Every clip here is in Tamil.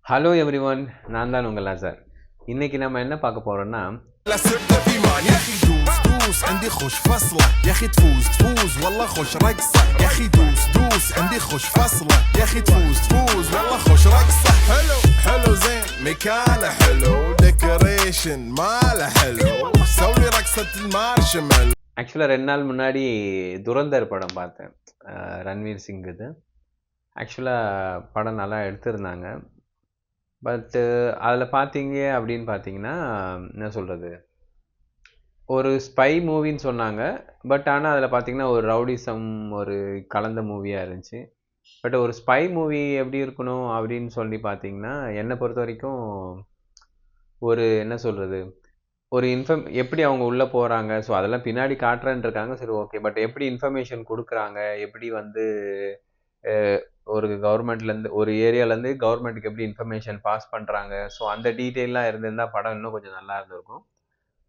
ஹலோ எவ்ரிவன், நான் தான் உங்கள் லாசர். இன்னைக்கு நம்ம என்ன பார்க்க போறோம்னா لا سبت في مان يا اخي دوس دوس عندي خوش فصله يا اخي تفوز تفوز والله خوش رقصه يا اخي دوس دوس عندي خوش فصله يا اخي تفوز تفوز والله خوش رقصه حلو حلو زين مكانه حلو ديكوريشن ماله حلو سوي رقصه المارشميل. ஆக்சுவலாக 2 நாள் முன்னாடி துரந்தர் படம் பார்த்தேன். ரன்வீர் சிங் இது. ஆக்சுவலாக படம் நல்லா எடுத்திருந்தாங்க. பட்டு அதில் பார்த்தீங்க அப்படின்னு பார்த்தீங்கன்னா, என்ன சொல்கிறது, ஒரு ஸ்பை மூவின்னு சொன்னாங்க. பட் ஆனால் அதில் பார்த்தீங்கன்னா ஒரு ரவுடிசம் ஒரு கலந்த மூவியாக இருந்துச்சு. பட் ஒரு ஸ்பை மூவி எப்படி இருக்கணும் அப்படின்னு சொல்லி பார்த்தீங்கன்னா, என்னை பொறுத்த வரைக்கும் ஒரு என்ன சொல்கிறது, ஒரு எப்படி அவங்க உள்ளே போகிறாங்க, ஸோ அதெல்லாம் பின்னாடி காட்டுறேன்னு இருக்காங்க. சரி, ஓகே. பட் எப்படி இன்ஃபர்மேஷன் கொடுக்குறாங்க, எப்படி வந்து ஒரு கவர்மெண்ட்லேருந்து ஒரு ஏரியாலேருந்து கவர்மெண்ட்டுக்கு எப்படி இன்ஃபர்மேஷன் பாஸ் பண்ணுறாங்க, ஸோ அந்த டீட்டெயிலாம் இருந்திருந்தால் படம் இன்னும் கொஞ்சம் நல்லா இருந்திருக்கும்.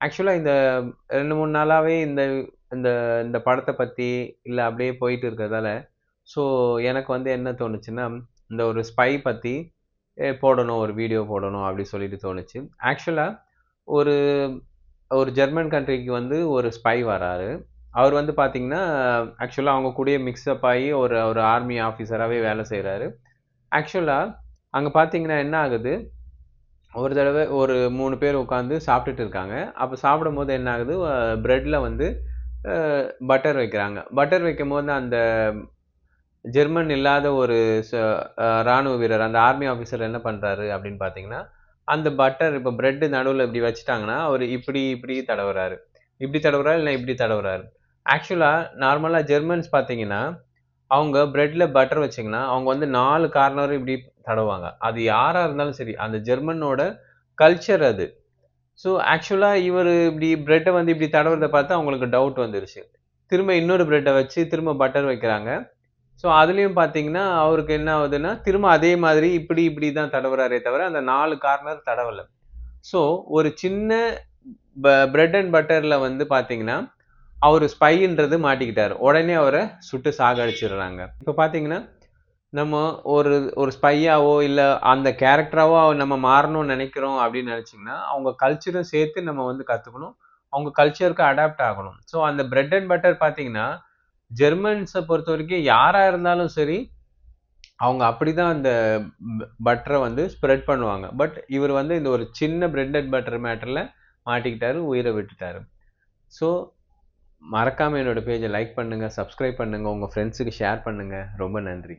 ஆக்சுவலாக இந்த 2-3 நாளாகவே இந்த இந்த இந்த படத்தை பற்றி இல்லை அப்படியே போயிட்டு இருக்கிறதால, ஸோ எனக்கு வந்து என்ன தோணுச்சுன்னா, இந்த ஒரு ஸ்பை பற்றி போடணும், ஒரு வீடியோ போடணும் அப்படி சொல்லிட்டு தோணுச்சு. ஆக்சுவலாக ஒரு ஒரு ஜெர்மன் கண்ட்ரிக்கு வந்து ஒரு ஸ்பை வராரு. அவர் வந்து பார்த்தீங்கன்னா, ஆக்சுவலாக அவங்க கூடயே மிக்ஸ்அப் ஆகி ஒரு ஒரு ஆர்மி ஆஃபீஸராகவே வேலை செய்கிறாரு. ஆக்சுவலாக அங்கே பார்த்தீங்கன்னா என்ன ஆகுது, ஒரு தடவை ஒரு 3 பேர் உட்காந்து சாப்பிட்டுட்டு இருக்காங்க. அப்போ சாப்பிடும்போது என்ன ஆகுது, ப்ரெட்டில் வந்து பட்டர் வைக்கிறாங்க. பட்டர் வைக்கும்போது அந்த ஜெர்மன் இல்லாத ஒரு ராணுவ வீரர், அந்த ஆர்மி ஆஃபீஸர் என்ன பண்ணுறாரு அப்படின்னு பார்த்தீங்கன்னா, அந்த பட்டர் இப்போ பிரெட்டு நடுவில் இப்படி வச்சுட்டாங்கன்னா, அவர் இப்படி இப்படி தடவுறாரு. இப்படி தடவுறாரு, இல்லை இப்படி தடவுறாரு. ஆக்சுவலாக நார்மலாக ஜெர்மன்ஸ் பார்த்தீங்கன்னா, அவங்க பிரெட்டில் பட்டர் வச்சிங்கன்னா, அவங்க வந்து 4 கார்னரும் இப்படி தடவுவாங்க. அது யாராக இருந்தாலும் சரி, அந்த ஜெர்மனோட கல்ச்சர் அது. ஸோ ஆக்சுவலாக இவர் இப்படி பிரெட்டை வந்து இப்படி தடவுறத பார்த்து அவங்களுக்கு டவுட் வந்துருச்சு. திரும்ப இன்னொரு பிரெட்டை வச்சு திரும்ப பட்டர் வைக்கிறாங்க. ஸோ அதுலேயும் பார்த்தீங்கன்னா, அவருக்கு என்ன ஆகுதுன்னா, திரும்ப அதே மாதிரி இப்படி இப்படி தான் தடவுறாரே தவிர, அந்த 4 கார்னர் தடவலை. ஸோ ஒரு சின்ன பிரெட் அண்ட் பட்டரில் வந்து பார்த்தீங்கன்னா, அவர் ஸ்பைன்றது மாட்டிக்கிட்டார். உடனே அவரை சுட்டு சாகடிச்சிடுறாங்க. இப்போ பார்த்தீங்கன்னா, நம்ம ஒரு ஒரு ஸ்பையாவோ இல்லை அந்த கேரக்டராவோ நம்ம மாறணும்னு நினைக்கிறோம் அப்படின்னு நினச்சிங்கன்னா, அவங்க கல்ச்சரும் சேர்த்து நம்ம வந்து கற்றுக்கணும். அவங்க கல்ச்சருக்கு அடாப்ட் ஆகணும். ஸோ அந்த பிரெட் அண்ட் பட்டர் பார்த்தீங்கன்னா, ஜெர்மன்ஸை பொறுத்த வரைக்கும் யாராக இருந்தாலும் சரி, அவங்க அப்படிதான் அந்த பட்டரை வந்து ஸ்ப்ரெட் பண்ணுவாங்க. பட் இவர் வந்து இந்த ஒரு சின்ன பிரெட் அண்ட் பட்டர் மேட்டரில் மாட்டிக்கிட்டாரு, உயிரை விட்டுட்டாரு. ஸோ மறக்காமல் என்னோட பேஜை லைக் பண்ணுங்கள், சப்ஸ்கிரைப் பண்ணுங்கள், உங்கள் ஃப்ரெண்ட்ஸுக்கு ஷேர் பண்ணுங்கள். ரொம்ப நன்றி.